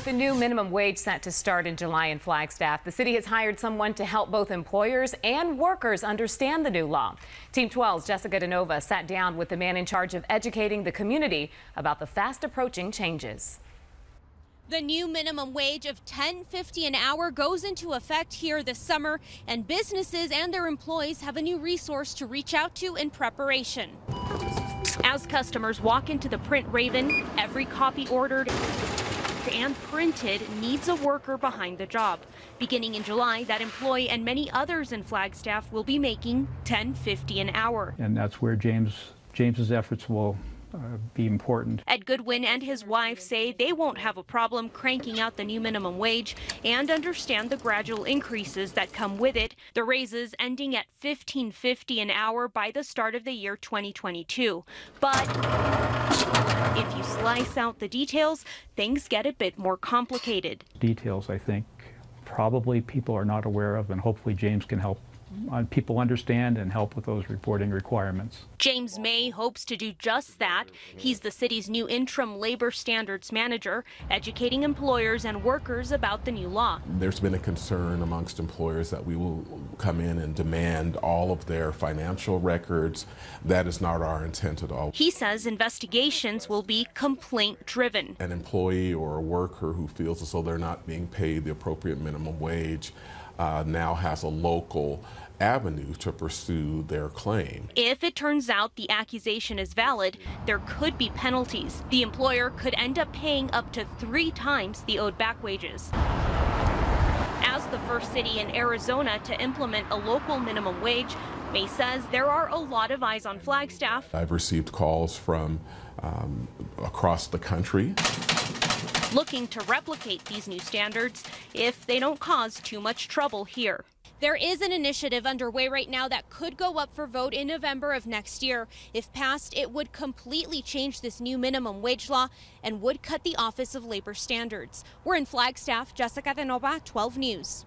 The new minimum wage set to start in July in Flagstaff. The city has hired someone to help both employers and workers understand the new law. Team 12's Jessica DeNova sat down with the man in charge of educating the community about the fast approaching changes. The new minimum wage of $10.50 an hour goes into effect here this summer, and businesses and their employees have a new resource to reach out to in preparation. As customers walk into the print Raven, every copy ordered and printed needs a worker behind the job. Beginning in July, that employee and many others in Flagstaff will be making $10.50 an hour. And that's where James's efforts will be important. Ed Goodwin and his wife say they won't have a problem cranking out the new minimum wage and understand the gradual increases that come with it. The raises ending at $15.50 an hour by the start of the year 2022. But if you slice out the details, things get a bit more complicated. Details, I think, probably people are not aware of, and hopefully James can help people understand and help with those reporting requirements. James May hopes to do just that. He's the city's new interim labor standards manager, educating employers and workers about the new law. There's been a concern amongst employers that we will come in and demand all of their financial records. That is not our intent at all. He says investigations will be complaint driven. An employee or a worker who feels as though they're not being paid the appropriate minimum wage now has a local avenue to pursue their claim. If it turns out the accusation is valid, there could be penalties. The employer could end up paying up to 3 times the owed back wages. As the first city in Arizona to implement a local minimum wage, May says there are a lot of eyes on Flagstaff. I've received calls from across the country looking to replicate these new standards if they don't cause too much trouble here. There is an initiative underway right now that could go up for vote in November of next year. If passed, it would completely change this new minimum wage law and would cut the Office of Labor Standards. We're in Flagstaff. Jessica DeNova, 12 News.